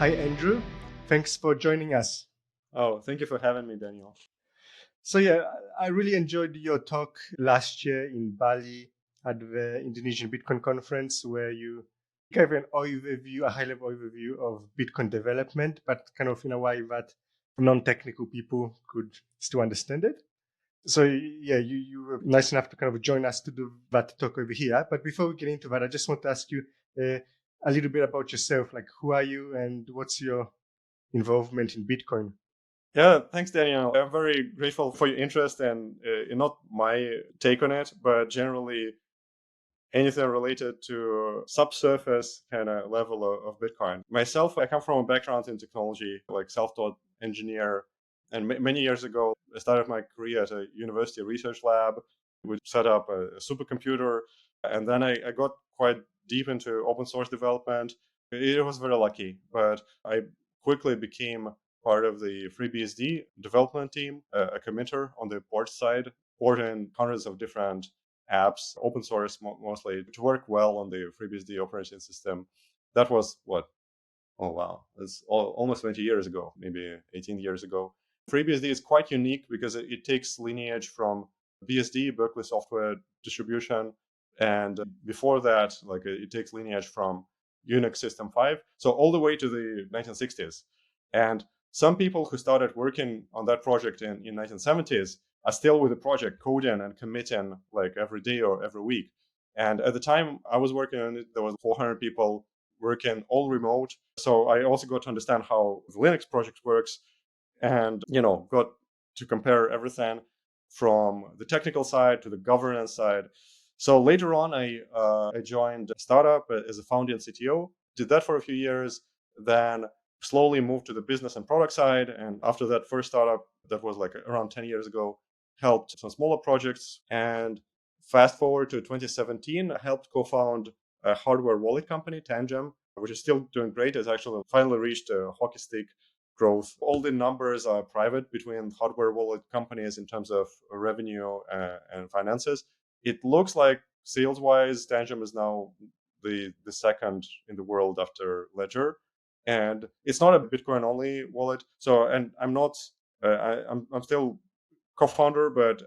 Hi, Andrew. Thanks for joining us. Oh, thank you for having me, Daniel. So, yeah, I really enjoyed your talk last year in Bali at the Indonesian Bitcoin conference, where you gave an overview, a high level overview of Bitcoin development, but kind of in a way that non technical people could still understand it. So, yeah, you were nice enough to kind of join us to do that talk over here. But before we get into that, I just want to ask you a little bit about yourself. Like, who are you and what's your involvement in Bitcoin? Yeah, thanks, Daniel. I'm very grateful for your interest and not my take on it, but generally anything related to subsurface kind of level of Bitcoin. Myself, I come from a background in technology, like self-taught engineer. And many years ago, I started my career at a university research lab. We set up a supercomputer. And then I got quite deep into open source development. It was very lucky, but I quickly became part of the FreeBSD development team, a committer on the port side, porting hundreds of different apps, open source mostly, to work well on the FreeBSD operating system. That was what? Oh, wow. It's almost 20 years ago, maybe 18 years ago. FreeBSD is quite unique because it takes lineage from BSD, Berkeley Software Distribution. And before that, like it takes lineage from Unix System 5. So all the way to the 1960s. And some people who started working on that project in 1970s are still with the project coding and committing like every day or every week. And at the time I was working on it, there was 400 people working all remote. So I also got to understand how the Linux project works and, got to compare everything from the technical side to the governance side. So later on, I joined a startup as a founding CTO, did that for a few years, then slowly moved to the business and product side. And after that first startup, that was like around 10 years ago, helped some smaller projects. And fast forward to 2017, I helped co-found a hardware wallet company, Tangem, which is still doing great. It's actually finally reached a hockey stick growth. All the numbers are private between hardware wallet companies in terms of revenue and finances. It looks like sales-wise, Tangem is now the second in the world after Ledger, and it's not a Bitcoin-only wallet. So, and I'm not, I'm still co-founder, but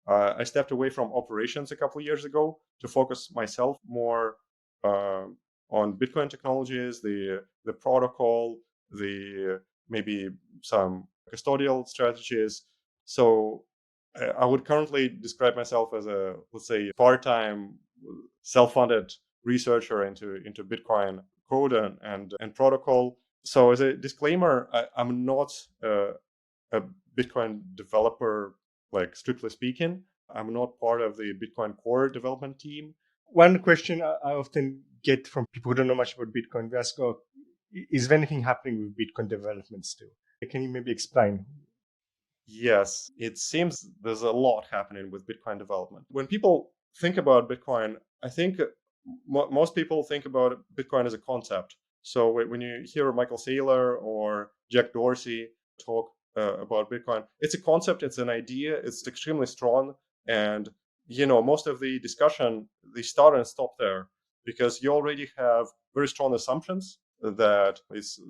I stepped away from operations a couple of years ago to focus myself more uh, on Bitcoin technologies, the protocol, the maybe some custodial strategies. So I would currently describe myself as a, let's say, part-time self-funded researcher into Bitcoin code and protocol. So as a disclaimer, I'm not a Bitcoin developer, like strictly speaking. I'm not part of the BitcoinCore development team. One question I often get from people who don't know much about Bitcoin, they ask, oh, is there anything happening with Bitcoin development still? Can you maybe explain? Yes, it seems there's a lot happening with Bitcoin development. When people think about Bitcoin, I think most people think about Bitcoin as a concept. So when you hear Michael Saylor or Jack Dorsey talk about Bitcoin, it's a concept, it's an idea, it's extremely strong. And, most of the discussion, they start and stop there because you already have very strong assumptions that it's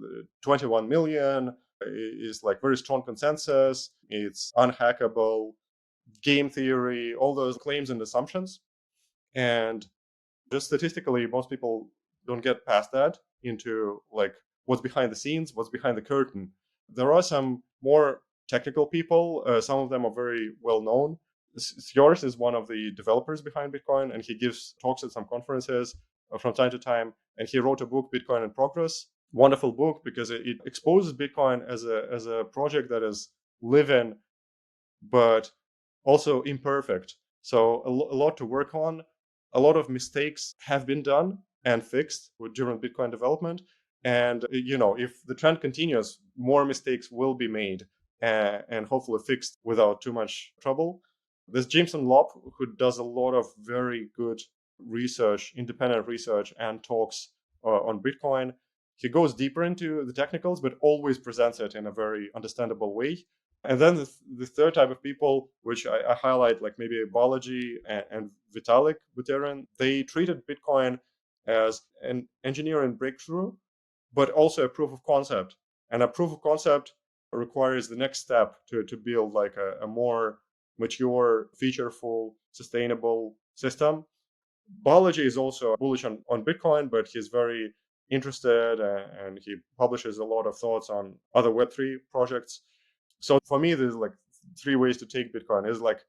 21 million, is like very strong consensus. It's unhackable, game theory, all those claims and assumptions. And just statistically, most people don't get past that into like what's behind the scenes, what's behind the curtain. There are some more technical people. Some of them are very well known. Yours is one of the developers behind Bitcoin, and he gives talks at some conferences from time to time. And he wrote a book, Bitcoin in Progress. Wonderful book because it exposes Bitcoin as a project that is living, but also imperfect. So a lot to work on. A lot of mistakes have been done and fixed during Bitcoin development. And if the trend continues, more mistakes will be made and hopefully fixed without too much trouble. There's Jameson Lopp, who does a lot of very good research, independent research, and talks on Bitcoin. He goes deeper into the technicals, but always presents it in a very understandable way. And then the third type of people, which I highlight, like maybe Balaji and Vitalik Buterin, they treated Bitcoin as an engineering breakthrough, but also a proof of concept. And a proof of concept requires the next step to build like a more mature, featureful, sustainable system. Balaji is also bullish on Bitcoin, but he's very interested and he publishes a lot of thoughts on other Web3 projects. So for me, there's like three ways to take Bitcoin. There's like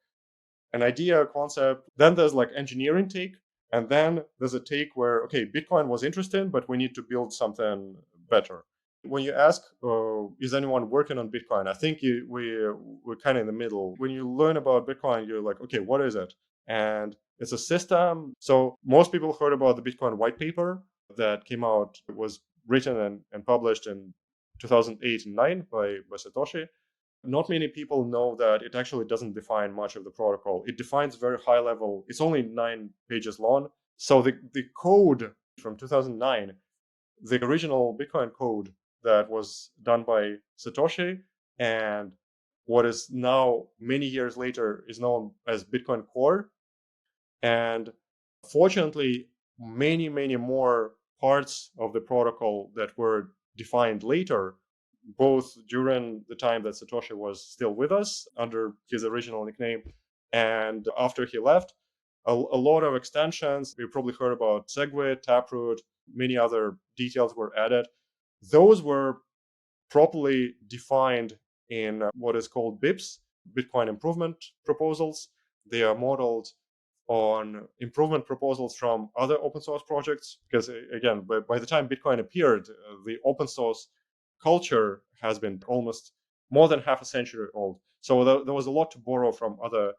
an idea, a concept, then there's like engineering take, and then there's a take where, okay, Bitcoin was interesting, but we need to build something better. When you ask, is anyone working on Bitcoin? I think we're kind of in the middle. When you learn about Bitcoin, you're like, okay, what is it? And it's a system. So most people heard about the Bitcoin white paper that came out. It was written and published in 2008 and 9 by Satoshi. Not many people know that it actually doesn't define much of the protocol. It defines very high level. It's only 9 pages long. So the code from 2009, the original Bitcoin code that was done by Satoshi and what is now many years later is known as BitcoinCore. And fortunately, many more parts of the protocol that were defined later, both during the time that Satoshi was still with us under his original nickname and after he left, a lot of extensions. You probably heard about SegWit, Taproot, many other details were added. Those were properly defined in what is called BIPs, Bitcoin Improvement Proposals. They are modeled on improvement proposals from other open source projects. Because again, by the time Bitcoin appeared, the open source culture has been almost more than half a century old. So there was a lot to borrow from other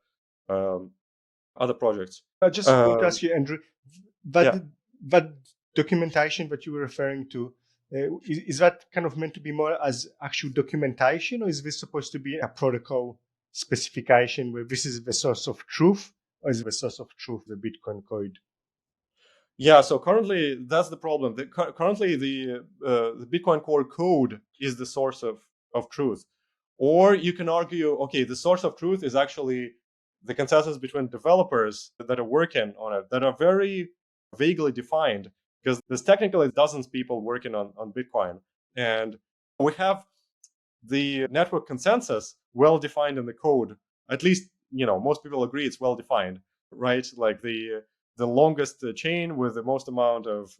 projects. I just want to ask you, Andrew, that Yeah. that documentation that you were referring to, is that kind of meant to be more as actual documentation, or is this supposed to be a protocol specification where this is the source of truth, or is the source of truth the Bitcoin code? Yeah, so currently that's the problem. Currently, the BitcoinCore code is the source of truth. Or you can argue, okay, the source of truth is actually the consensus between developers that are working on it that are very vaguely defined because there's technically dozens of people working on Bitcoin. And we have the network consensus well defined in the code. At least, most people agree it's well defined, right? Like the longest chain with the most amount of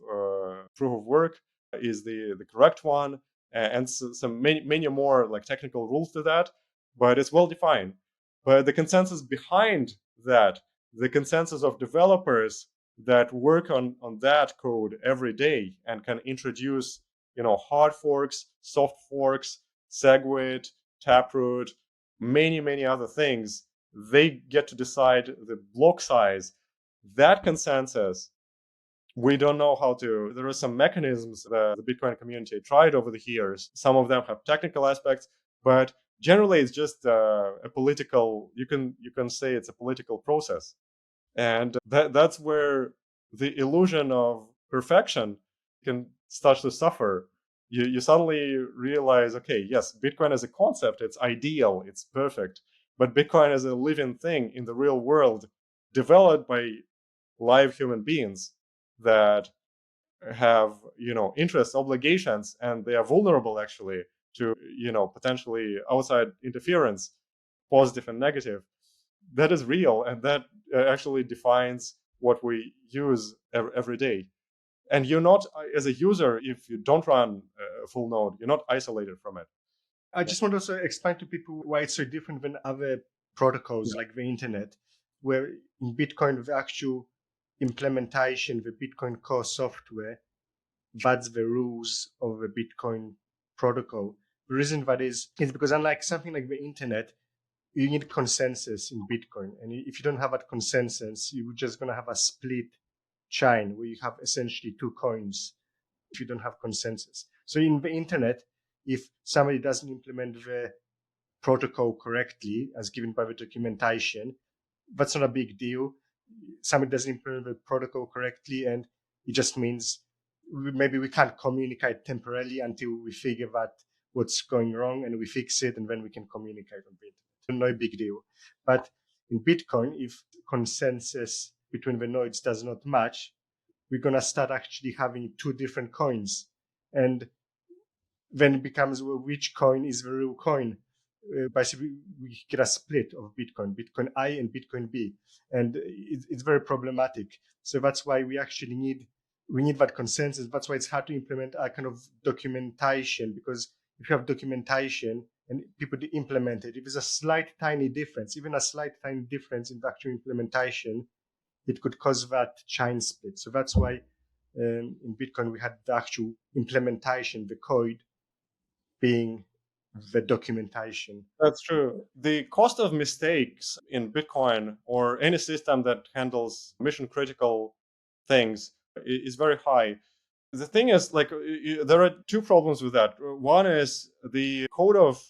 proof of work is the correct one, and some many more like technical rules to that, but it's well defined. But the consensus behind that, the consensus of developers that work on that code every day and can introduce hard forks, soft forks, SegWit, Taproot, many other things, they get to decide the block size. That consensus, we don't know how to. There are some mechanisms that the Bitcoin community tried over the years. Some of them have technical aspects, but generally it's just a political. You can say it's a political process, and that's where the illusion of perfection can start to suffer. You suddenly realize, okay, yes, Bitcoin as a concept, it's ideal, it's perfect, but Bitcoin as a living thing in the real world, developed by live human beings that have interests, obligations, and they are vulnerable actually to potentially outside interference, positive and negative. That is real, and that actually defines what we use every day. And you're not, as a user, if you don't run a full node, you're not isolated from it. I just want to also explain to people why it's so different than other protocols like the internet, where in Bitcoin, the actual implementation, the Bitcoin core software, that's the rules of the Bitcoin protocol. The reason that is because unlike something like the internet, you need consensus in Bitcoin. And if you don't have that consensus, you're just going to have a split chain where you have essentially two coins if you don't have consensus. So in the internet, if somebody doesn't implement the protocol correctly as given by the documentation, that's not a big deal. Somebody doesn't implement the protocol correctly, and it just means maybe we can't communicate temporarily until we figure out what's going wrong and we fix it, and then we can communicate on the internet. No big deal. But in Bitcoin, if consensus between the nodes does not match, we're going to start actually having two different coins. And then it becomes, well, which coin is the real coin. Basically, we get a split of Bitcoin I and Bitcoin B, and it's very problematic. So that's why we actually need that consensus. That's why it's hard to implement a kind of documentation, because if you have documentation and people implement it, if there's a slight tiny difference, even a slight tiny difference in the actual implementation, it could cause that chain split. So that's why in Bitcoin we had the actual implementation, the code being the documentation. That's true. The cost of mistakes in Bitcoin or any system that handles mission critical things is very high. The thing is, like, there are two problems with that. One is the code of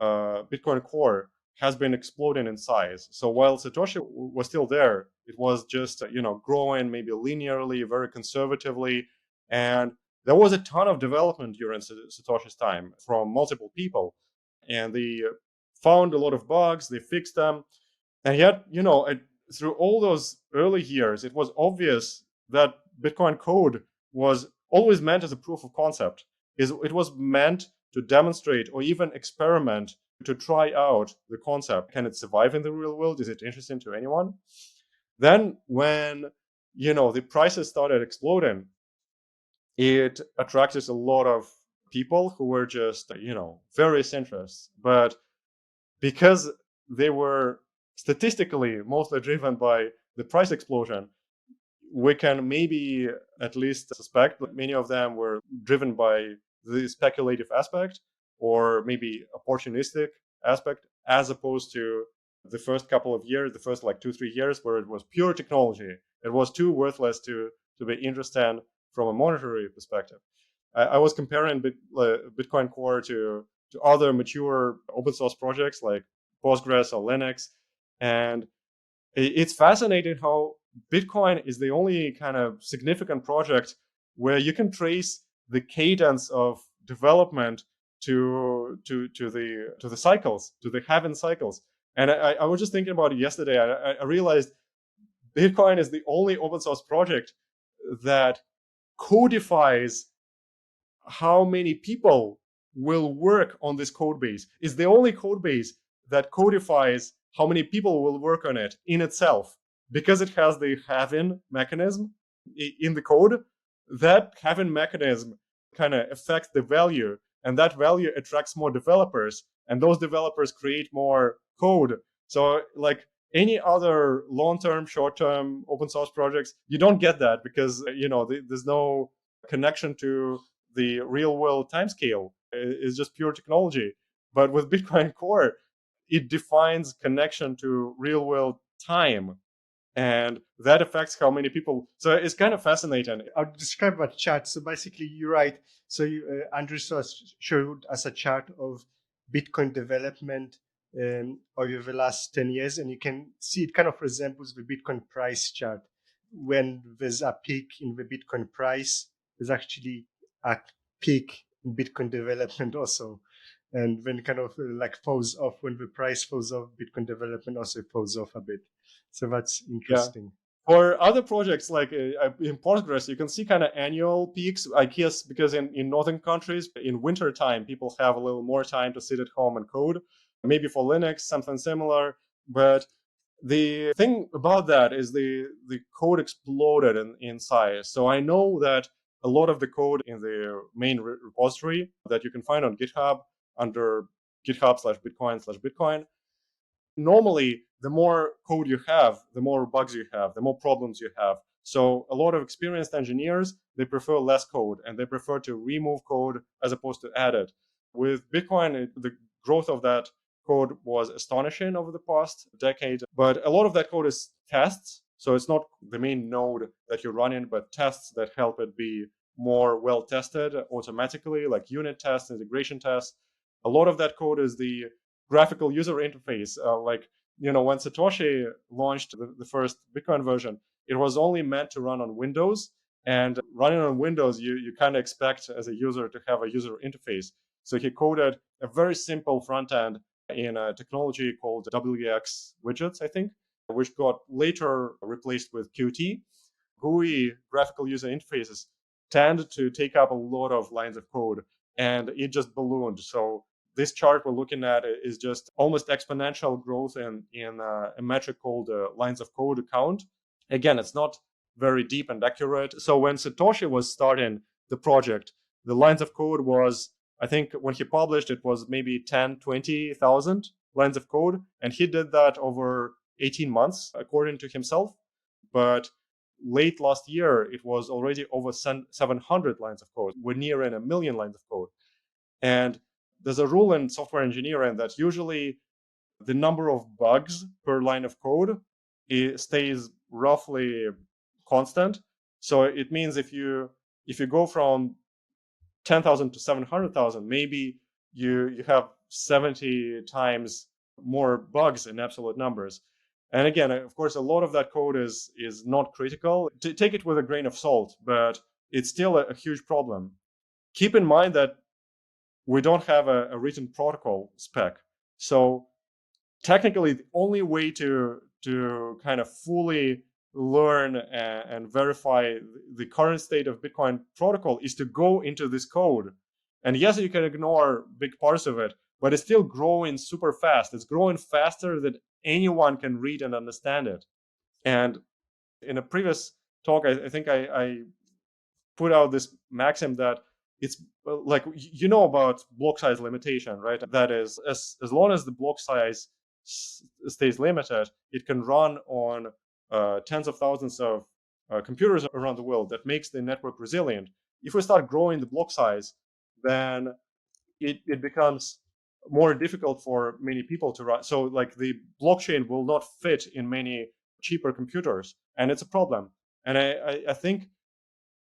BitcoinCore has been exploding in size. So while Satoshi was still there, it was just growing maybe linearly, very conservatively, and there was a ton of development during Satoshi's time from multiple people, and they found a lot of bugs, they fixed them, and yet through all those early years, it was obvious that Bitcoin code was always meant as a proof of concept. It was meant to demonstrate or even experiment to try out the concept. Can it survive in the real world? Is it interesting to anyone? Then when the prices started exploding, it attracted a lot of people who were just various interests. But because they were statistically mostly driven by the price explosion, we can maybe at least suspect that many of them were driven by the speculative aspect or maybe opportunistic aspect, as opposed to the first couple of years, the first like 2-3 years, where it was pure technology. It was too worthless to be interesting from a monetary perspective. I was comparing BitcoinCore to other mature open source projects like Postgres or Linux, and it's fascinating how Bitcoin is the only kind of significant project where you can trace the cadence of development to the cycles, to the halving cycles. And I was just thinking about it yesterday. I realized Bitcoin is the only open source project that codifies how many people will work on this code base. Is the only code base that codifies how many people will work on it in itself, because it has the halving mechanism in the code. That halving mechanism kind of affects the value, and that value attracts more developers, and those developers create more code. So like any other long-term, short-term open source projects, you don't get that, because there's no connection to the real world timescale. It's just pure technology. But with Bitcoin Core, it defines connection to real world time, and that affects how many people. So it's kind of fascinating. I'll describe that chart. So basically, you're right. So Andrew showed us a chart of Bitcoin development over the last 10 years, and you can see it kind of resembles the Bitcoin price chart. When there's a peak in the Bitcoin price, there's actually a peak in Bitcoin development also. And then kind of like falls off. When the price falls off, Bitcoin development also falls off a bit. So that's interesting. For other projects like in Postgres, you can see kind of annual peaks, I guess, because in northern countries, in winter time, people have a little more time to sit at home and code. Maybe for Linux, something similar. But the thing about that is the code exploded in size. So I know that a lot of the code in the main repository that you can find on GitHub under github/bitcoin/bitcoin, normally the more code you have, the more bugs you have, the more problems you have. So a lot of experienced engineers, they prefer less code, and they prefer to remove code as opposed to add it. With Bitcoin, the growth of that code was astonishing over the past decade, but a lot of that code is tests. So it's not the main node that you're running, but tests that help it be more well tested automatically, like unit tests, integration tests. A lot of that code is the graphical user interface. When Satoshi launched the first Bitcoin version, it was only meant to run on Windows. And running on Windows, you kind of expect as a user to have a user interface. So he coded a very simple front end in a technology called WX widgets, I think, which got later replaced with Qt. GUI, graphical user interfaces, tend to take up a lot of lines of code. and it just ballooned. So this chart we're looking at is just almost exponential growth in a metric called lines of code count. Again, it's not very deep and accurate. So when Satoshi was starting the project, the lines of code was, I think when he published, it was maybe 10, 20,000 lines of code. And he did that over 18 months, according to himself. But late last year, it was already over 700 lines of code. We're nearing 1 million lines of code. And there's a rule in software engineering that usually the number of bugs per line of code stays roughly constant. So it means if you go from 10,000 to 700,000, maybe you have 70 times more bugs in absolute numbers. And again, of course, a lot of that code is not critical. Take it with a grain of salt, but it's still a huge problem. Keep in mind that we don't have a written protocol spec. So technically, the only way to kind of fully learn and verify the current state of Bitcoin protocol is to go into this code. And yes, you can ignore big parts of it, but it's still growing super fast. It's growing faster than anyone can read and understand it. And in a previous talk, I think I put out this maxim that it's like, you know about block size limitation, right? That is, as long as the block size stays limited, it can run on tens of thousands of computers around the world. That makes the network resilient. If we start growing the block size, then it becomes more difficult for many people to run. So like the blockchain will not fit in many cheaper computers, and it's a problem. And I think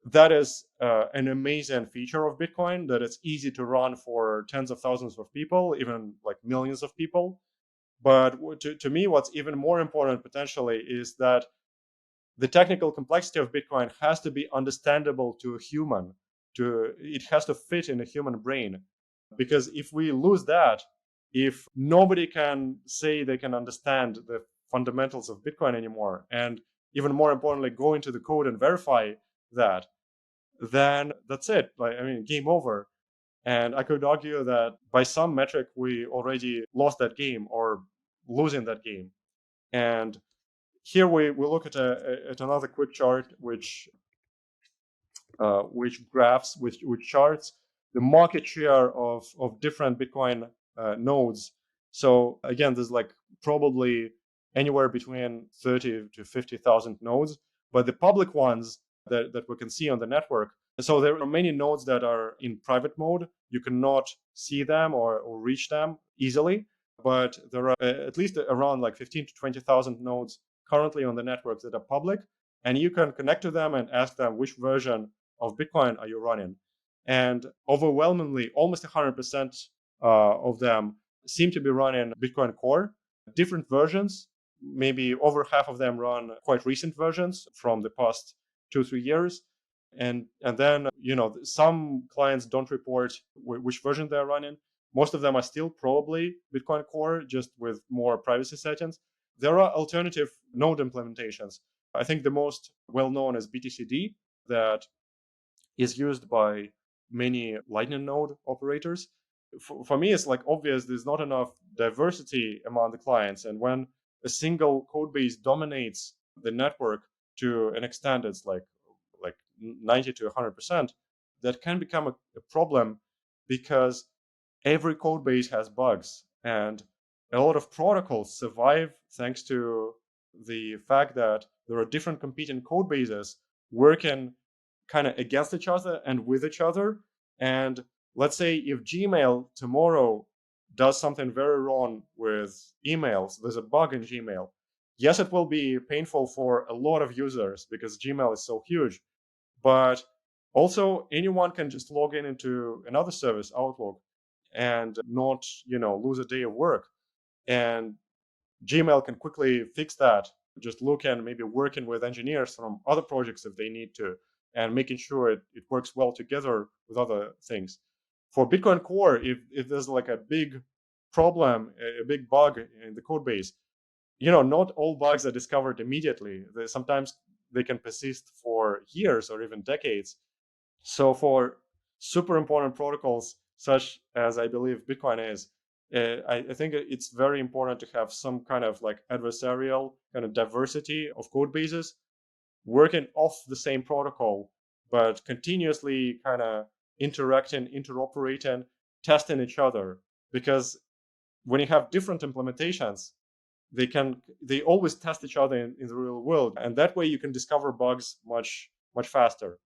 that is an amazing feature of Bitcoin, that it's easy to run for tens of thousands of people, even like millions of people. But to me, what's even more important potentially is that the technical complexity of Bitcoin has to be understandable to a human. It has to fit in a human brain. Because if we lose that, if nobody can say they can understand the fundamentals of Bitcoin anymore, and even more importantly, go into the code and verify that, then that's it. Like, I mean, game over. And I could argue that by some metric, we already lost that game or losing that game. And here we look at another quick chart, which graphs, which charts the market share of different Bitcoin nodes. So again, there's like probably anywhere between 30 to 50,000 nodes, but the public ones that we can see on the network. So there are many nodes that are in private mode. You cannot see them or reach them easily, but there are at least around like 15 to 20,000 nodes currently on the network that are public, and you can connect to them and ask them which version of Bitcoin are you running. And overwhelmingly, almost 100% of them seem to be running BitcoinCore, different versions. Maybe over half of them run quite recent versions from the past 2-3 years. And then, some clients don't report which version they're running. Most of them are still probably BitcoinCore, just with more privacy settings. There are alternative node implementations. I think the most well-known is BTCD, that is used by many Lightning node operators. For me, it's like obvious there's not enough diversity among the clients. And when a single code base dominates the network to an extent, it's like 90 to 100%, that can become a problem, because every code base has bugs. And a lot of protocols survive thanks to the fact that there are different competing code bases working kind of against each other and with each other. And let's say if Gmail tomorrow does something very wrong with emails, there's a bug in Gmail. Yes, it will be painful for a lot of users because Gmail is so huge, but also anyone can just log into another service, Outlook, and not, lose a day of work. And Gmail can quickly fix that. Just look and maybe working with engineers from other projects if they need to, and making sure it works well together with other things. For BitcoinCore, if there's like a big problem, a big bug in the code base, not all bugs are discovered immediately. Sometimes they can persist for years or even decades. So for super important protocols, such as I believe Bitcoin is, I think it's very important to have some kind of like adversarial kind of diversity of code bases working off the same protocol, but continuously kind of interacting, interoperating, testing each other. Because when you have different implementations, they always test each other in the real world, and that way you can discover bugs much faster.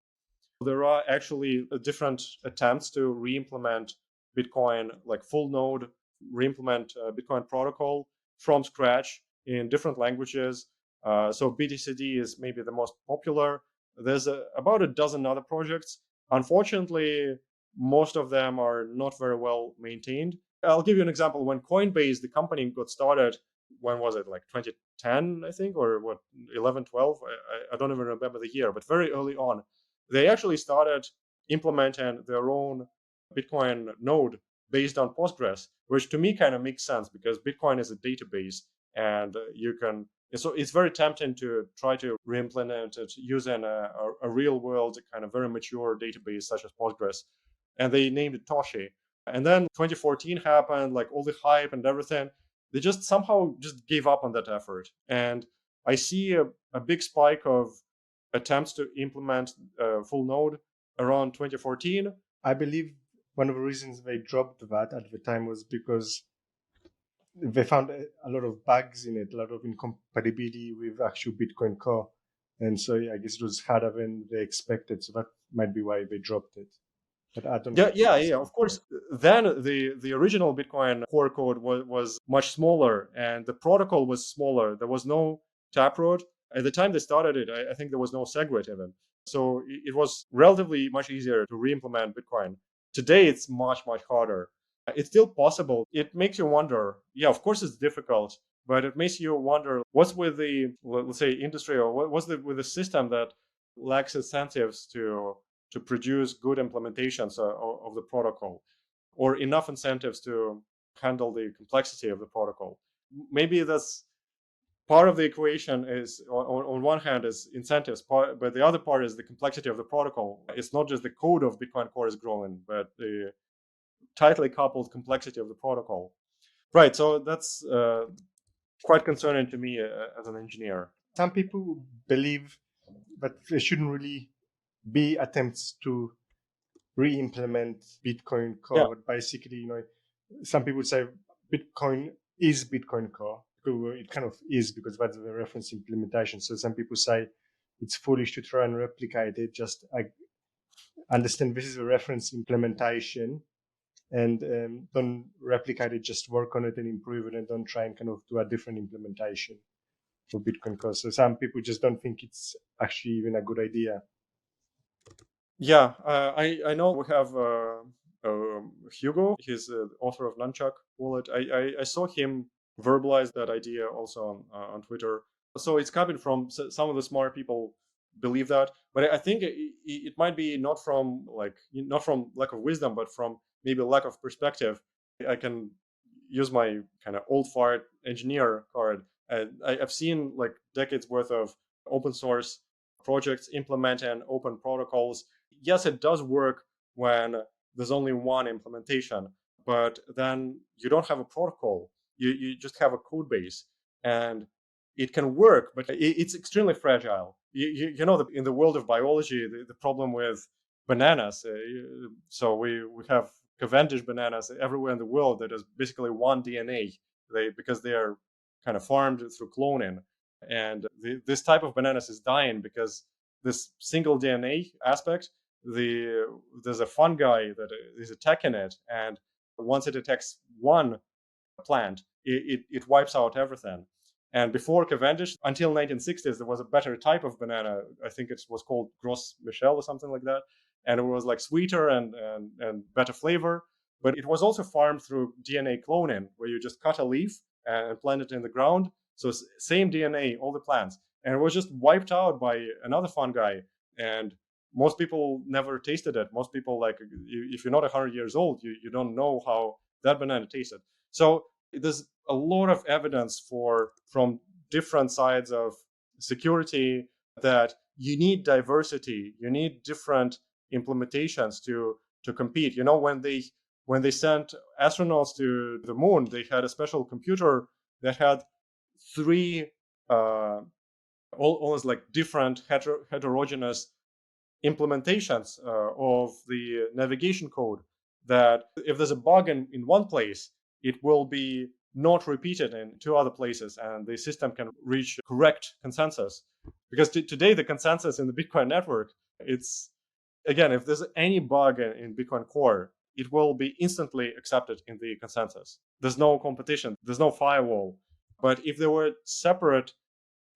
There are actually different attempts to re-implement Bitcoin, like full node, re-implement Bitcoin protocol from scratch in different languages. So BTCD is maybe the most popular. There's about a dozen other projects. Unfortunately, most of them are not very well maintained. I'll give you an example. When Coinbase, the company, got started, when was it, like 2010, I think, or what, 11, 12? I don't even remember the year, but very early on, they actually started implementing their own Bitcoin node based on Postgres, which to me kind of makes sense because Bitcoin is a database, and you can. So it's very tempting to try to re-implement it using a real world kind of very mature database such as Postgres. And they named it Toshi. And then 2014 happened, like all the hype and everything. They just somehow just gave up on that effort. And I see a big spike of attempts to implement full node around 2014. I believe one of the reasons they dropped that at the time was because they found a lot of bugs in it, a lot of incompatibility with actual Bitcoin Core. And so I guess it was harder than they expected. So that might be why they dropped it. But I don't know. Yeah. Of course. Then the original Bitcoin core code was much smaller, and the protocol was smaller. There was no taproot at the time they started it. I think there was no SegWit even, so it was relatively much easier to re-implement Bitcoin. Today, it's much harder. It's still possible. It makes you wonder. Yeah, of course, it's difficult, but it makes you wonder what's with the, let's say, industry, or what's with the system that lacks incentives to produce good implementations of the protocol, or enough incentives to handle the complexity of the protocol. Maybe that's part of the equation. Is on one hand is incentives, but the other part is the complexity of the protocol. It's not just the code of Bitcoin Core is growing, but the tightly coupled complexity of the protocol. Right. So that's quite concerning to me as an engineer. Some people believe that there shouldn't really be attempts to re-implement Bitcoin Yeah. Core. Basically, some people say Bitcoin is Bitcoin Core. It kind of is because that's the reference implementation. So some people say it's foolish to try and replicate it. Just understand this is a reference implementation, and don't replicate it. Just work on it and improve it, and don't try and kind of do a different implementation for Bitcoin Core. So some people just don't think it's actually even a good idea. Yeah, I know we have Hugo. He's the author of Nunchuck Wallet. I saw him verbalize that idea also on Twitter. So it's coming from some of the smart people believe that, but I think it might be not from lack of wisdom, but from maybe lack of perspective. I can use my kind of old fart engineer card. I've seen like decades worth of open source projects implementing open protocols. Yes, it does work when there's only one implementation, but then you don't have a protocol. You just have a code base, and it can work, but it's extremely fragile. You know, in the world of biology, the problem with bananas. So we have Cavendish bananas everywhere in the world that is basically one DNA. Because they are kind of farmed through cloning, and this type of bananas is dying because this single DNA aspect. There's a fungi that is attacking it, and once it attacks one plant, it wipes out everything. And before Cavendish, until 1960s, there was a better type of banana. I think it was called Gros Michel or something like that, and it was like sweeter and better flavor. But it was also farmed through DNA cloning, where you just cut a leaf and plant it in the ground. So same DNA, all the plants, and it was just wiped out by another fungi. And most people never tasted it. Most people, like, if you're not 100 years old, you don't know how that banana tasted. So there's a lot of evidence from different sides of security that you need diversity, you need different implementations to to compete. When they sent astronauts to the moon, they had a special computer that had three almost like different heterogeneous implementations of the navigation code, that if there's a bug in one place, it will be not repeated in two other places, and the system can reach correct consensus. Because today the consensus in the Bitcoin network, it's, again, if there's any bug in BitcoinCore, it will be instantly accepted in the consensus. There's no competition, there's no firewall. But if there were separate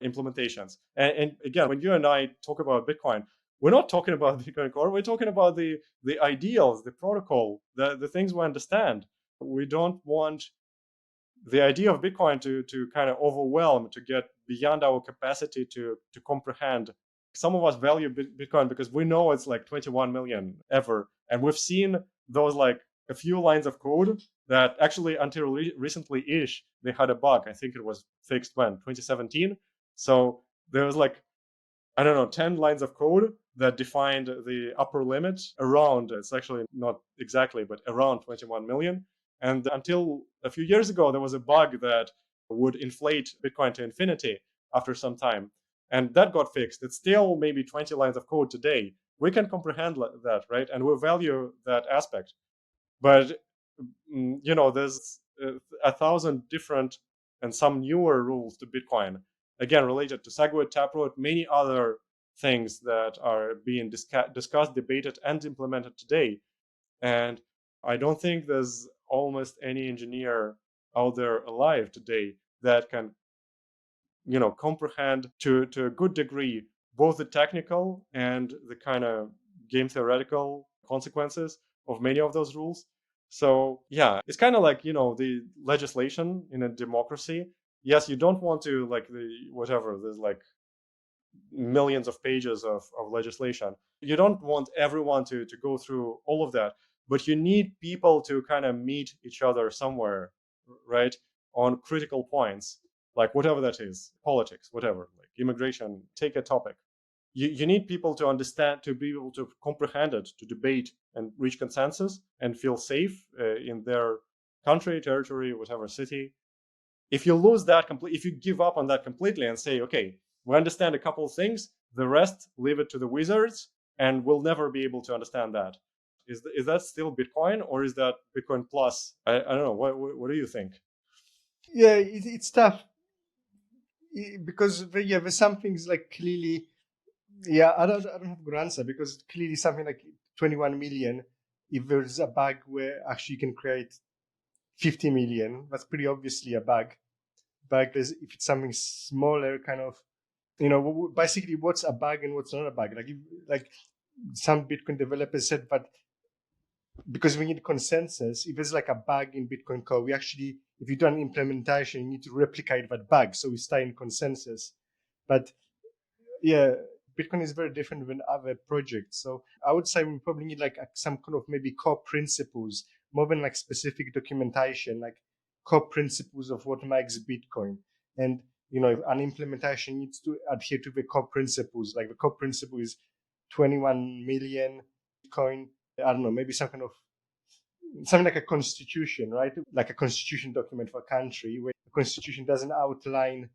implementations, and again, when you and I talk about Bitcoin, we're not talking about BitcoinCore, we're talking about the ideals, the protocol, the things we understand. We don't want the idea of Bitcoin to kind of overwhelm, to get beyond our capacity to comprehend. Some of us value Bitcoin because we know it's like 21 million ever, and we've seen those like a few lines of code that actually until recently-ish they had a bug. I think it was fixed when 2017. So there was like, I don't know, 10 lines of code that defined the upper limit around, it's actually not exactly, but around 21 million. And until a few years ago, there was a bug that would inflate Bitcoin to infinity after some time. And that got fixed. It's still maybe 20 lines of code today. We can comprehend that, right? And we value that aspect. But, there's 1,000 different and some newer rules to Bitcoin, again, related to SegWit, Taproot, many other things that are being discussed, debated, and implemented today. And I don't think there's almost any engineer out there alive today that can, comprehend to a good degree both the technical and the kind of game theoretical consequences of many of those rules. So yeah, it's kind of like, the legislation in a democracy. Yes, you don't want to like there's like millions of pages of legislation. You don't want everyone to go through all of that, but you need people to kind of meet each other somewhere, right? On critical points, like whatever that is, politics, whatever, like immigration, take a topic. You need people to understand, to be able to comprehend it, to debate and reach consensus and feel safe in their country, territory, whatever city. If you lose that if you give up on that completely and say, okay, we understand a couple of things, the rest leave it to the wizards, and we'll never be able to understand that. Is that still Bitcoin, or is that Bitcoin plus? I don't know. What do you think? Yeah, it's tough because there's some things like clearly, I don't have a good answer because clearly something like 21 million, if there's a bug where actually you can create 50 million, that's pretty obviously a bug. But if it's something smaller, kind of, basically what's a bug and what's not a bug. Like some Bitcoin developers said, but because we need consensus, if there's like a bug in BitcoinCore, we actually, if you do an implementation, you need to replicate that bug. So we stay in consensus. But yeah, Bitcoin is very different than other projects. So I would say we probably need like some kind of maybe core principles, more than like specific documentation, like core principles of what makes Bitcoin. And, if an implementation needs to adhere to the core principles, like the core principle is 21 million Bitcoin. I don't know, maybe some kind of something like a constitution, right? Like a constitution document for a country where the constitution doesn't outline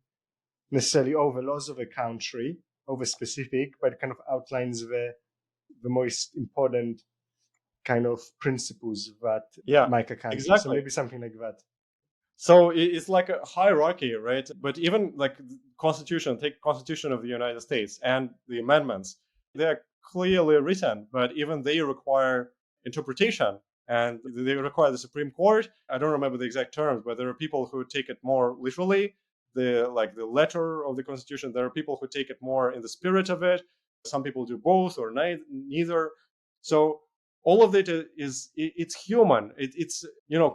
necessarily all the laws of a country, over specific, but it kind of outlines the most important kind of principles that Yeah, make a country. So exactly. maybe something like that. So it's like a hierarchy, right? But even like take Constitution of the United States and the amendments, they're clearly written, but even they require interpretation, and they require the Supreme Court. I don't remember the exact terms, but there are people who take it more literally, the letter of the Constitution. There are people who take it more in the spirit of it. Some people do both or neither. So all of it it's human. It's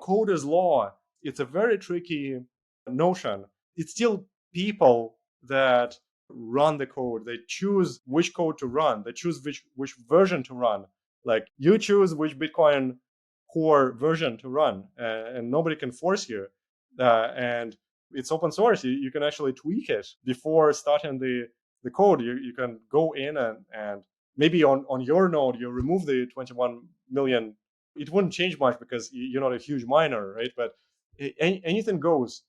code is law. It's a very tricky notion. It's still people that run the code. They choose which code to run. They choose which version to run. Like you choose which Bitcoin core version to run, and nobody can force you. And it's open source. You can actually tweak it before starting the code. You can go in and maybe on your node, you remove the 21 million, it wouldn't change much because you're not a huge miner, right? But anything goes.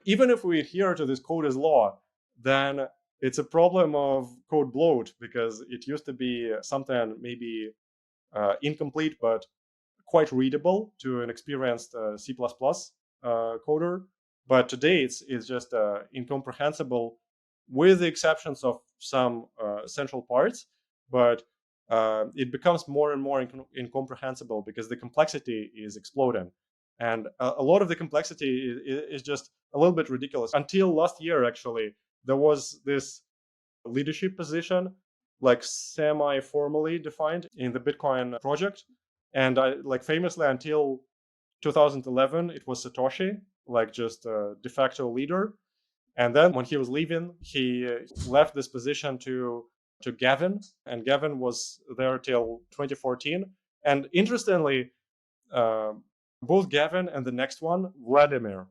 Even if we adhere to this code as law, then it's a problem of code bloat, because it used to be something maybe incomplete but quite readable to an experienced C++ coder. But today it's just incomprehensible, with the exceptions of some central parts. But it becomes more and more incomprehensible because the complexity is exploding. And a lot of the complexity is just a little bit ridiculous. Until last year, actually, there was this leadership position, like semi-formally defined in the Bitcoin project. And famously, until 2011, it was Satoshi, like just a de facto leader. And then when he was leaving, he left this position to Gavin, and Gavin was there till 2014. And interestingly, uh, both Gavin and the next one, Vladimir,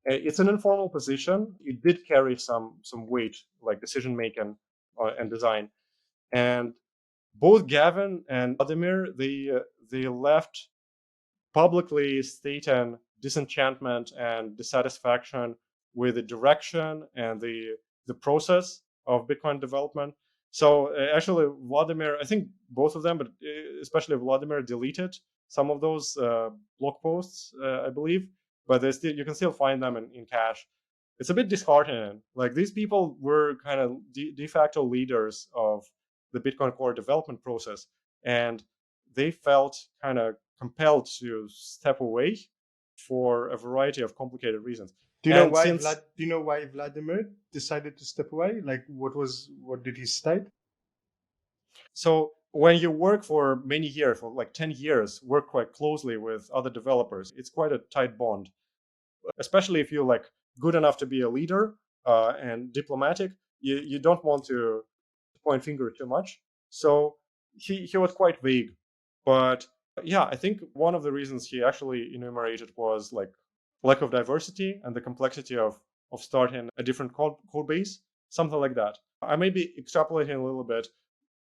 it's an informal position. It did carry some weight, like decision making and design. And both Gavin and Vladimir, they left publicly stating disenchantment and dissatisfaction with the direction and the process of Bitcoin development. So actually, Vladimir, I think both of them, but especially Vladimir, deleted some of those blog posts, I believe. But you can still find them in cache. It's a bit disheartening. Like, these people were kind of de facto leaders of the BitcoinCore development process, and they felt kind of compelled to step away for a variety of complicated reasons. Do you know And why since Do you know why Vladimir decided to step away? Like, what did he state? so when you work for many years, for like 10 years, work quite closely with other developers, it's quite a tight bond, especially if you're like good enough to be a leader and diplomatic. You don't want to point finger too much. So he was quite vague. But yeah, I think one of the reasons he actually enumerated was like lack of diversity and the complexity of starting a different code base, something like that. I may be extrapolating a little bit,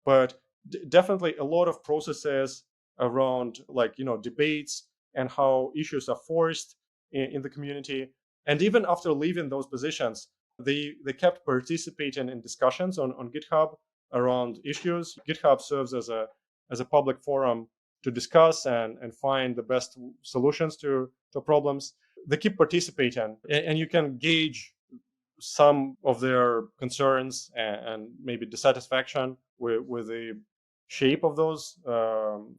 but definitely a lot of processes around, like, debates and how issues are forced in the community. And even after leaving those positions, they kept participating in discussions on GitHub around issues. GitHub serves as a public forum to discuss and find the best solutions to problems. They keep participating, and you can gauge some of their concerns and maybe dissatisfaction with the shape of those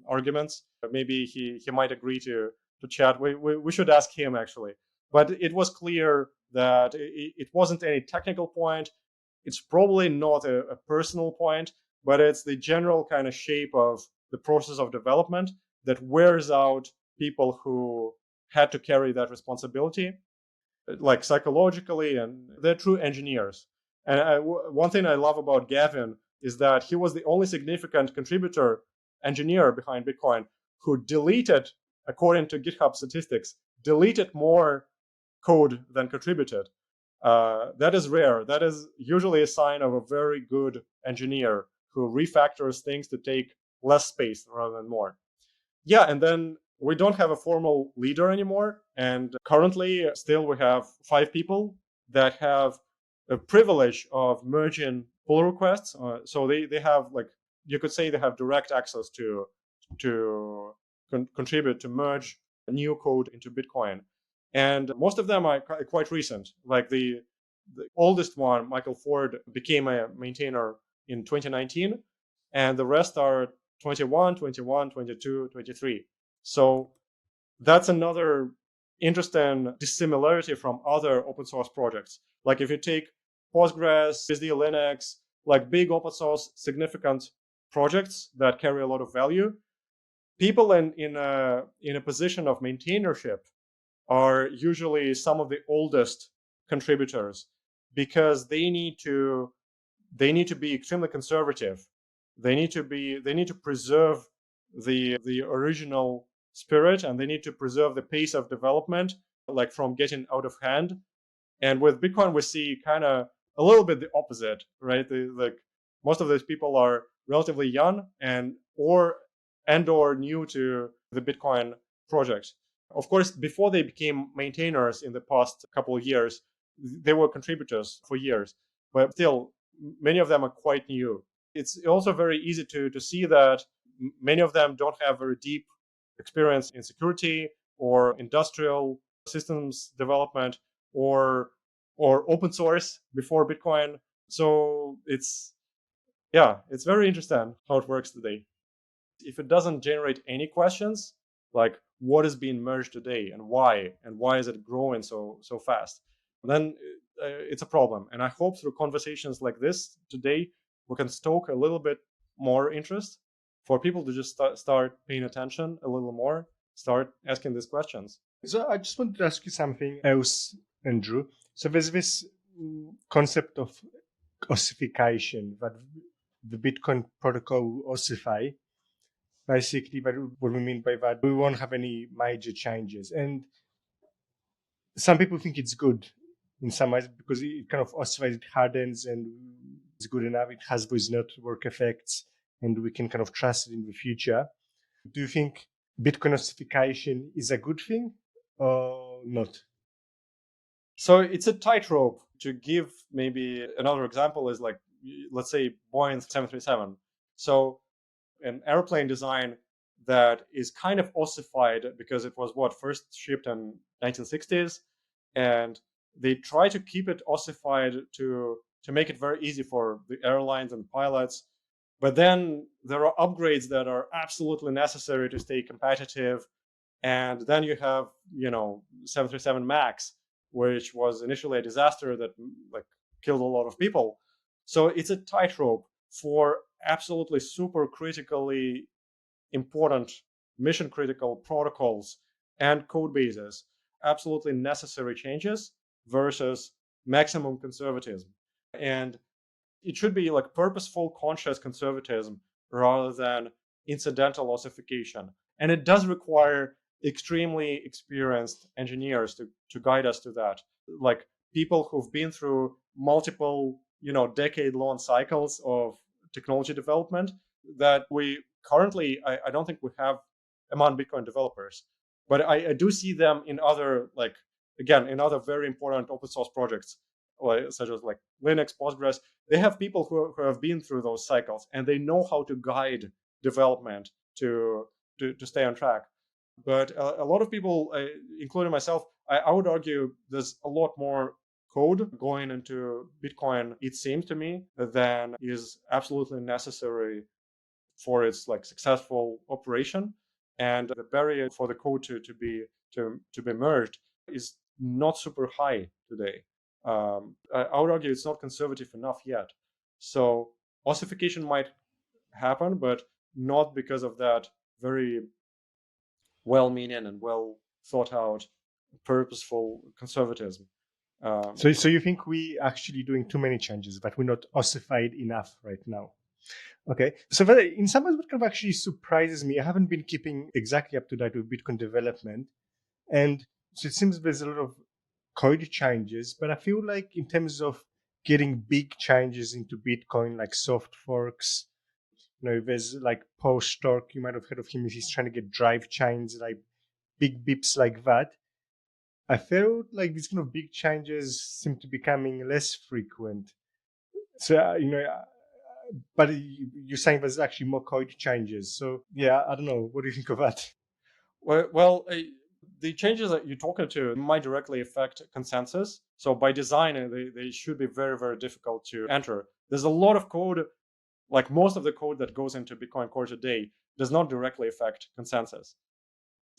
arguments. Maybe he might agree to chat. We should ask him, actually. But it was clear that it wasn't any technical point. It's probably not a personal point, but it's the general kind of shape of the process of development that wears out people who had to carry that responsibility, like psychologically, and they're true engineers. And one thing I love about Gavin is that he was the only significant contributor, engineer behind Bitcoin, who deleted, according to GitHub statistics, deleted more code than contributed. That is rare. That is usually a sign of a very good engineer who refactors things to take less space rather than more. Yeah, and then we don't have a formal leader anymore. And currently, still, we have 5 people that have a privilege of merging pull requests. So they have, like, you could say they have direct access to contribute, to merge new code into Bitcoin. And most of them are quite recent. Like the oldest one, Michael Ford, became a maintainer in 2019, and the rest are 21, 21, 22, 23. So that's another interesting dissimilarity from other open source projects. Like, if you take Postgres, BSD, Linux, like big open source significant projects that carry a lot of value, people in a position of maintainership are usually some of the oldest contributors, because they need to be extremely conservative. They need to preserve the original spirit, and they need to preserve the pace of development, like from getting out of hand. And with Bitcoin, we see kind of a little bit the opposite, right? most of those people are relatively young and or new to the Bitcoin project. Of course, before they became maintainers in the past couple of years, they were contributors for years, but still, many of them are quite new. It's also very easy to see that many of them don't have very deep experience in security or industrial systems development or open source before Bitcoin. So it's very interesting how it works today. If it doesn't generate any questions, like what is being merged today and why is it growing so fast, then it's a problem. And I hope through conversations like this today, we can stoke a little bit more interest for people to just start paying attention a little more, start asking these questions. So I just wanted to ask you something else, Andrew. So there's this concept of ossification, that the Bitcoin protocol ossify. Basically, what we mean by that, we won't have any major changes. And some people think it's good in some ways because it kind of ossifies, it hardens, and it's good enough. It has those network effects, and we can kind of trust it in the future. Do you think Bitcoin ossification is a good thing or not? So it's a tightrope. To give maybe another example is like, let's say Boeing 737. So an airplane design that is kind of ossified because it was first shipped in 1960s, and they try to keep it ossified to make it very easy for the airlines and pilots. But then there are upgrades that are absolutely necessary to stay competitive. And then you have 737 Max, which was initially a disaster that like killed a lot of people. So it's a tightrope for absolutely super critically important mission critical protocols and code bases, absolutely necessary changes versus maximum conservatism. And it should be like purposeful, conscious conservatism rather than incidental ossification. And it does require extremely experienced engineers to guide us to that. Like people who've been through multiple, decade-long cycles of technology development that we currently, I don't think we have among Bitcoin developers. But I do see them in other, like, again, in other very important open source projects, such as like Linux, Postgres. They have people who have been through those cycles, and they know how to guide development to stay on track. But a lot of people, including myself, I would argue there's a lot more code going into Bitcoin, it seems to me, than is absolutely necessary for its like successful operation. And the barrier for the code to be merged is not super high today. I would argue it's not conservative enough yet. So ossification might happen, but not because of that very well-meaning and well thought out, purposeful conservatism. So you think we actually doing too many changes, but we're not ossified enough right now? Okay, so that, in some ways, what kind of actually surprises me, I haven't been keeping exactly up to date with Bitcoin development, and so it seems there's a lot of code changes, but I feel like in terms of getting big changes into Bitcoin, like soft forks, there's like Paul Stork, you might have heard of him, he's trying to get drive chains, like big bips like that. I felt like these kind of big changes seem to be becoming less frequent. So, but you're saying there's actually more code changes. So, yeah, I don't know. What do you think of that? Well, the changes that you're talking to might directly affect consensus. So by design, they should be very, very difficult to enter. There's a lot of code, like most of the code that goes into BitcoinCore today does not directly affect consensus.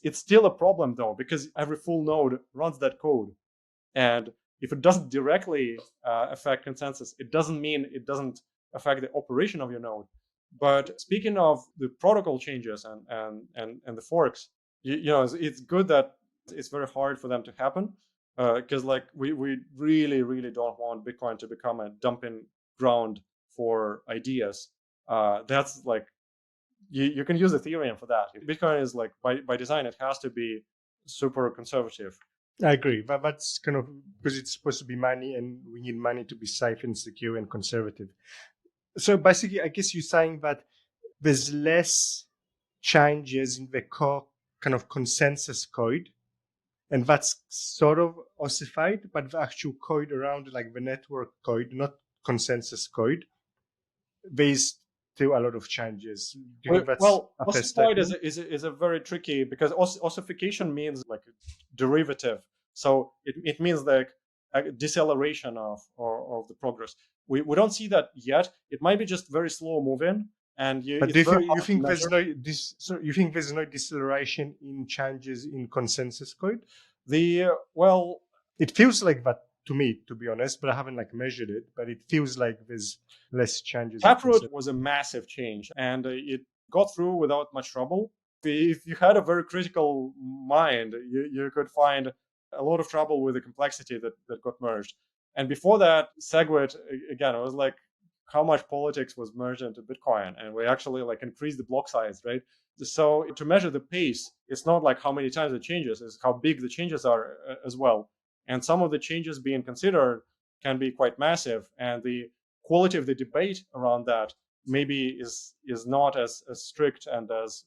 It's still a problem though, because every full node runs that code. And if it doesn't directly affect consensus, it doesn't mean it doesn't affect the operation of your node. But speaking of the protocol changes and the forks, it's good that it's very hard for them to happen, because like we really don't want Bitcoin to become a dumping ground for ideas. That's like you can use Ethereum for that. Bitcoin is like by design, it has to be super conservative. I agree. But that's kind of because it's supposed to be money, and we need money to be safe and secure and conservative. So basically, I guess you're saying that there's less changes in the core kind of consensus code, and that's sort of ossified, but the actual code around, like the network code, not consensus code, there's still a lot of changes. Do you think that's Well, a fair ossified is statement? a very tricky, because ossification means like a derivative. So it means like a deceleration of the progress. We don't see that yet. It might be just very slow moving, and But do it's you very think hard to measure. you think there's no deceleration in changes in consensus code? The well, It feels like that to me, to be honest, but I haven't like measured it. But it feels like there's less changes in Taproot consensus. was a massive change, and it got through without much trouble. If you had a very critical mind, you could find a lot of trouble with the complexity that got merged. And before that, SegWit, again, it was like how much politics was merged into Bitcoin, and we actually like increased the block size, right? So to measure the pace, it's not like how many times it changes, it's how big the changes are as well. And some of the changes being considered can be quite massive, and the quality of the debate around that maybe is not as strict and as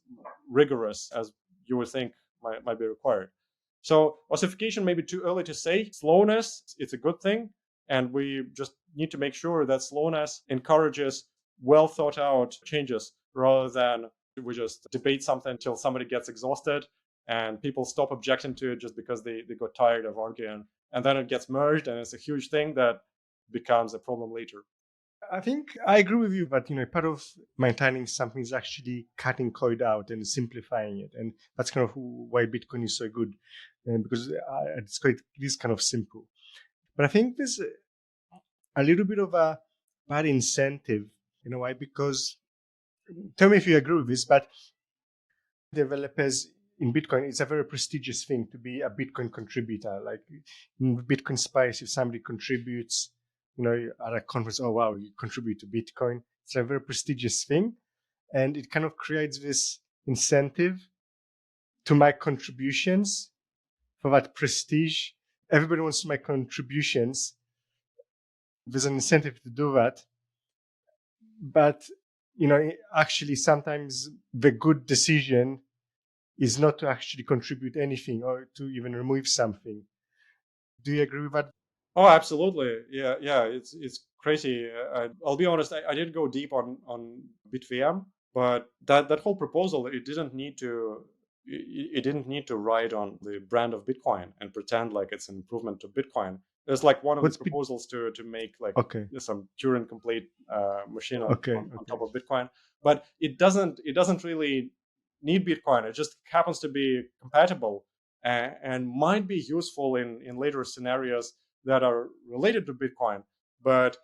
rigorous as you would think might be required. So ossification may be too early to say. Slowness, it's a good thing, and we just need to make sure that slowness encourages well thought out changes rather than we just debate something until somebody gets exhausted and people stop objecting to it just because they got tired of arguing, and then it gets merged and it's a huge thing that becomes a problem later. I think I agree with you that part of maintaining something is actually cutting code out and simplifying it, and that's kind of why Bitcoin is so good, because it is kind of simple. But I think there's a little bit of a bad incentive, why? Because tell me if you agree with this, but developers in Bitcoin, it's a very prestigious thing to be a Bitcoin contributor. Like in Bitcoin space, if somebody contributes, at a conference, oh wow, you contribute to Bitcoin. It's a very prestigious thing, and it kind of creates this incentive to make contributions for that prestige. Everybody wants to make contributions. There's an incentive to do that, but actually sometimes the good decision is not to actually contribute anything or to even remove something. Do you agree with that? Oh, absolutely. Yeah. It's crazy. I'll be honest. I didn't go deep on BitVM, but that whole proposal, it didn't need to ride on the brand of Bitcoin and pretend like it's an improvement to Bitcoin. It's like one of the What's bit? proposals to make like Okay, some Turing complete machine okay, on okay, top of Bitcoin, but it doesn't really need Bitcoin. It just happens to be compatible and might be useful in later scenarios that are related to Bitcoin, but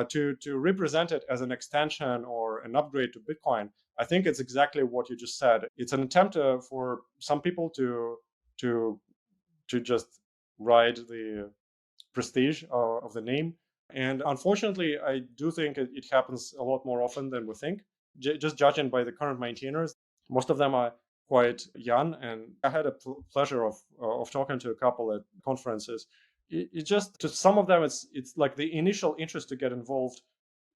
to represent it as an extension or an upgrade to Bitcoin, I think it's exactly what you just said. It's an attempt for some people to to just ride the prestige of the name, and unfortunately, I do think it happens a lot more often than we think. Just judging by the current maintainers, most of them are quite young, and I had a pleasure of talking to a couple at conferences. It just to some of them, it's like the initial interest to get involved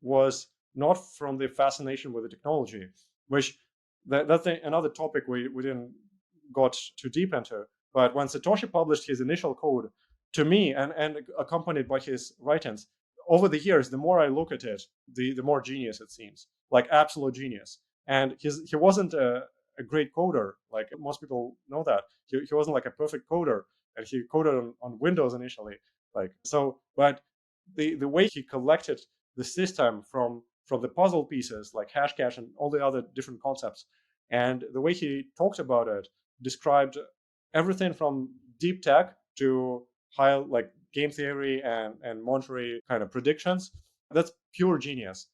was not from the fascination with the technology, which that's another topic we didn't got too deep into. But when Satoshi published his initial code to me and accompanied by his writings, over the years, the more I look at it, the more genius it seems, like absolute genius. And he wasn't a great coder, like most people know that. He wasn't like a perfect coder, and he coded on Windows initially. Like so, but the way he collected the system from the puzzle pieces like Hashcash and all the other different concepts, and the way he talked about it described everything from deep tech to high like game theory and monetary kind of predictions. That's pure genius.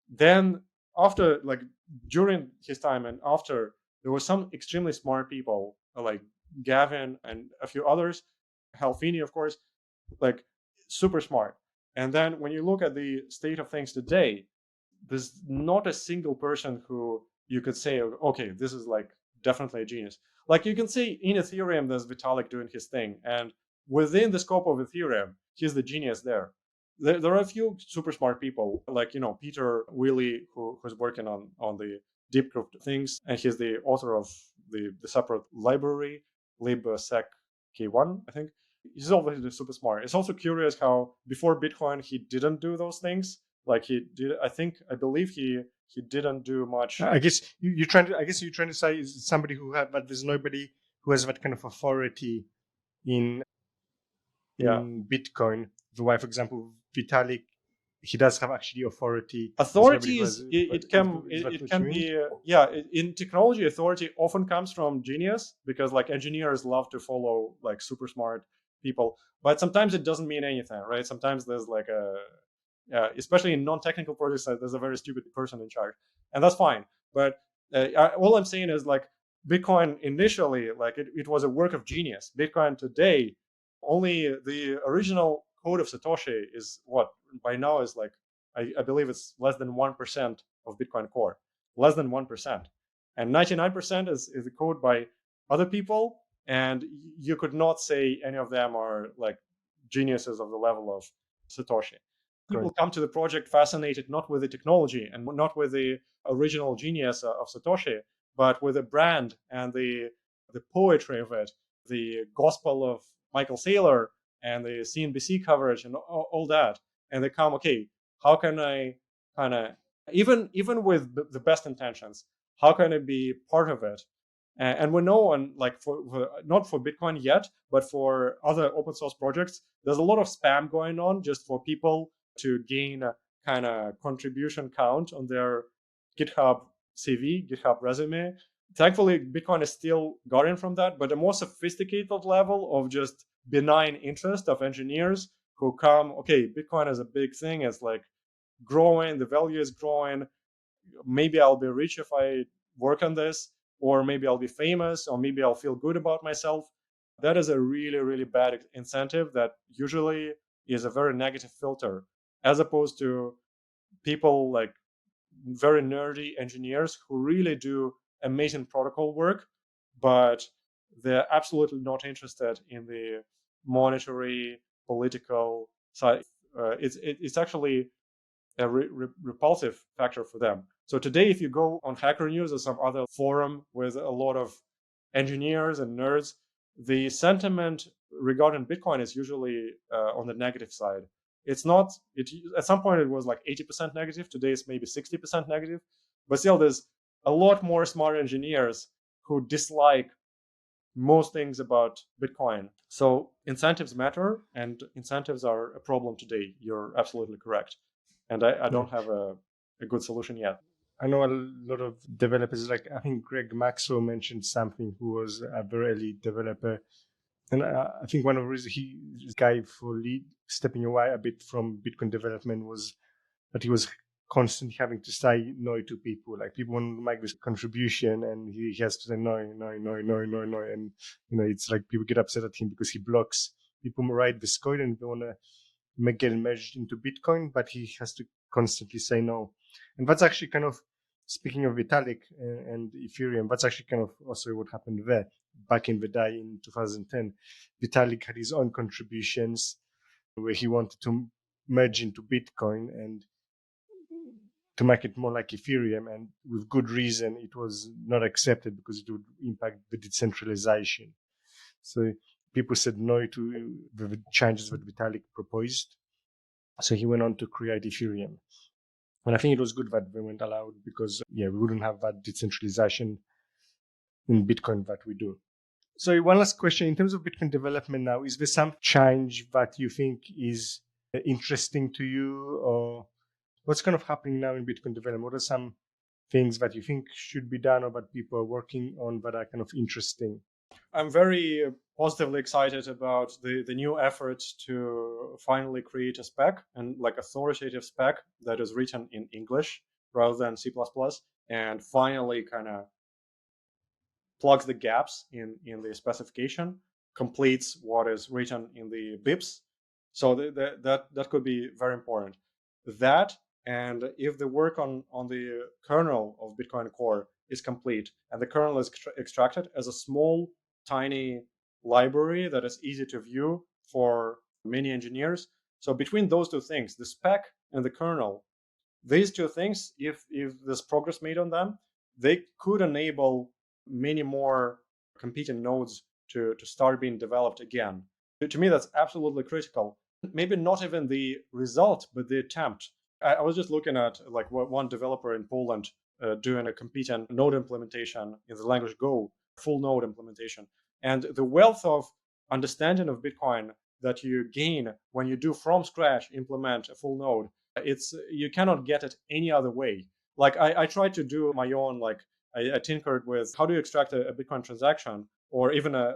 Then after like during his time and after, there were some extremely smart people like Gavin and a few others, Halfini of course, like super smart. And then when you look at the state of things today, there's not a single person who you could say, okay, this is like definitely a genius. Like you can see in Ethereum, there's Vitalik doing his thing, and within the scope of Ethereum, he's the genius there. there are a few super smart people, like Peter Willey, who's working on the deep crypto things, and he's the author of the separate library libsec k1, I think. He's obviously super smart. It's also curious how before Bitcoin he didn't do those things. Like he did, I believe he didn't do much. I guess you're trying to. I guess you're trying to say is somebody who had, but there's nobody who has that kind of authority in Yeah, Bitcoin. The way, for example, Vitalik, he does have actually authority. There's nobody who has. authorities it can Is that it what you can mean? be in technology. Authority often comes from genius, because like engineers love to follow like super smart people, but sometimes it doesn't mean anything, right? Sometimes there's like especially in non-technical projects, there's a very stupid person in charge, and that's fine. But all I'm saying is, like, Bitcoin initially, like, it was a work of genius. Bitcoin today, only the original code of Satoshi is what by now is like, I believe it's less than 1% of BitcoinCore, less than 1%, and 99% is the code by other people, and you could not say any of them are like geniuses of the level of Satoshi. People Correct. come to the project fascinated not with the technology and not with the original genius of Satoshi, but with the brand and the poetry of it, the gospel of Michael Saylor and the CNBC coverage and all that. And they come, okay, how can I kind of, even with the best intentions, how can I be part of it? And we know, on like for not for Bitcoin yet, but for other open source projects, there's a lot of spam going on just for people to gain a kind of contribution count on their GitHub CV, GitHub resume. Thankfully, Bitcoin is still guarding from that, but a more sophisticated level of just benign interest of engineers who come, okay, Bitcoin is a big thing. It's like growing, the value is growing. Maybe I'll be rich if I work on this, or maybe I'll be famous, or maybe I'll feel good about myself. That is a really, really bad incentive that usually is a very negative filter, as opposed to people like very nerdy engineers who really do amazing protocol work, but they're absolutely not interested in the monetary, political side. It's actually a repulsive factor for them. So today, if you go on Hacker News or some other forum with a lot of engineers and nerds, the sentiment regarding Bitcoin is usually on the negative side. It's not. It At some point it was like 80% negative. Today it's maybe 60% negative. But still, there's a lot more smart engineers who dislike most things about Bitcoin. So incentives matter, and incentives are a problem today. You're absolutely correct. And I Yeah. don't have a good solution yet. I know a lot of developers. Like I think Greg Maxwell mentioned something, who was a very early developer, and I think one of the reasons he guy for stepping away a bit from Bitcoin development was that he was constantly having to say no to people. Like people want to make this contribution, and he has to say no, no, no, no, no, no, and it's like people get upset at him because he blocks people write this code and they want to get merged into Bitcoin, but he has to constantly say no. And that's actually kind of, speaking of Vitalik and Ethereum, that's actually kind of also what happened there back in the day in 2010. Vitalik had his own contributions where he wanted to merge into Bitcoin and to make it more like Ethereum, and with good reason it was not accepted because it would impact the decentralization. So people said no to the changes that Vitalik proposed. So he went on to create Ethereum. And I think it was good that they went allowed because, yeah, we wouldn't have that decentralization in Bitcoin that we do. So one last question. In terms of Bitcoin development now, is there some change that you think is interesting to you, or what's kind of happening now in Bitcoin development? What are some things that you think should be done or that people are working on that are kind of interesting? I'm very positively excited about the new effort to finally create a spec, and like authoritative spec that is written in English rather than C++, and finally kind of plugs the gaps in the specification, completes what is written in the BIPs. So that could be very important. That, and if the work on the kernel of BitcoinCore is complete and the kernel is extracted as a small, tiny library that is easy to view for many engineers, So between those two things, the spec and the kernel, these two things, if there's progress made on them, they could enable many more competing nodes to start being developed again. To me, that's absolutely critical. Maybe not even the result, but the attempt. I was just looking at like one developer in Poland doing a competing node implementation in the language Go, full node implementation. And the wealth of understanding of Bitcoin that you gain when you do from scratch implement a full node, it's you cannot get it any other way. Like I tried to do my own, like I tinkered with how do you extract a Bitcoin transaction or even a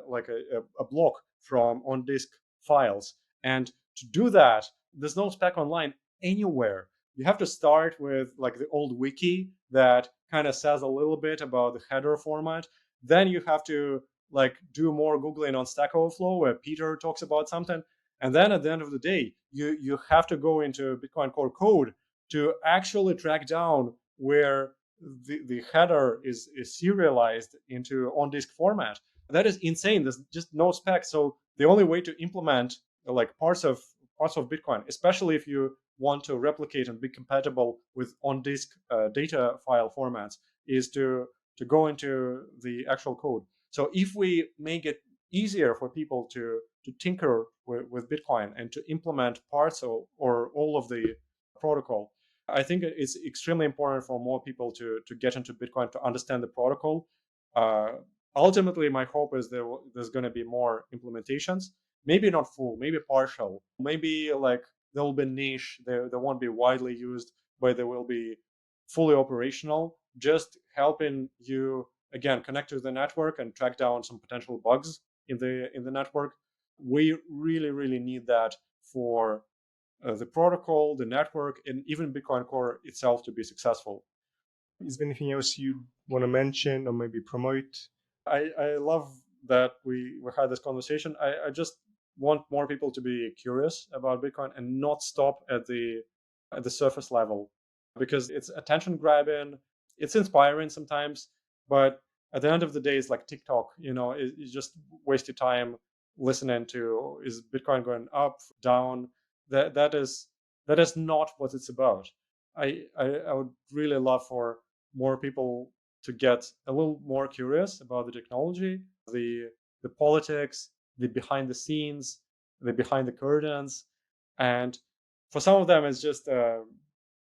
block from on disk files. And to do that, there's no spec online anywhere. You have to start with like the old wiki that kind of says a little bit about the header format. Then you have to like do more Googling on Stack Overflow where Peter talks about something. And then at the end of the day, you have to go into BitcoinCore code to actually track down where the header is serialized into on-disk format. That is insane. There's just no spec. So the only way to implement like parts of Bitcoin, especially if you want to replicate and be compatible with on-disk data file formats, is to go into the actual code. So if we make it easier for people to tinker with Bitcoin and to implement parts or all of the protocol, I think it's extremely important for more people to get into Bitcoin, to understand the protocol. Uh, Ultimately, my hope is there's going to be more implementations, maybe not full, maybe partial, maybe like there will be niche, they won't be widely used, but they will be fully operational, just helping you again connect to the network and track down some potential bugs in the network. We really need that for the protocol, the network, and even Bitcoin Core itself to be successful. Is there anything else you want to mention or maybe promote? I love that we had this conversation. I just want more people to be curious about Bitcoin and not stop at the surface level, because it's attention grabbing, it's inspiring sometimes, but at the end of the day, it's like TikTok. You just waste your time listening to is Bitcoin going up, down. That is not what it's about. I would really love for more people to get a little more curious about the technology, the politics, the behind the scenes, the behind the curtains. And for some of them, it's just a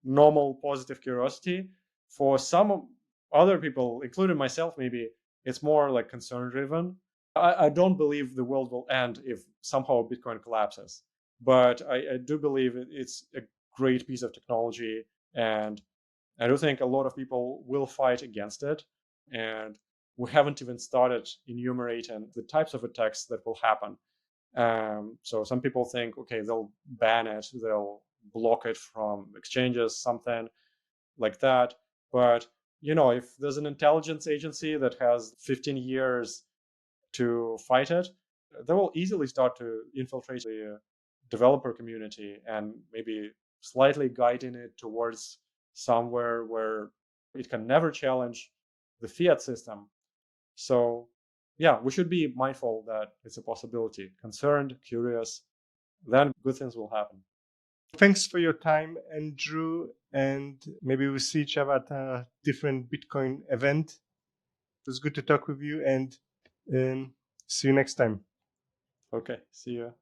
normal positive curiosity. For some other people, including myself, maybe it's more like concern driven. I don't believe the world will end if somehow Bitcoin collapses, but I do believe it's a great piece of technology, and I do think a lot of people will fight against it. And we haven't even started enumerating the types of attacks that will happen. So some people think, okay, they'll ban it, they'll block it from exchanges, something like that. But if there's an intelligence agency that has 15 years to fight it, they will easily start to infiltrate the developer community and maybe slightly guiding it towards somewhere where it can never challenge the fiat system. So yeah, we should be mindful that it's a possibility. Concerned, curious, then good things will happen. Thanks for your time, Andrew, and maybe we'll see each other at a different Bitcoin event. It was good to talk with you, and see you next time. Okay, see you.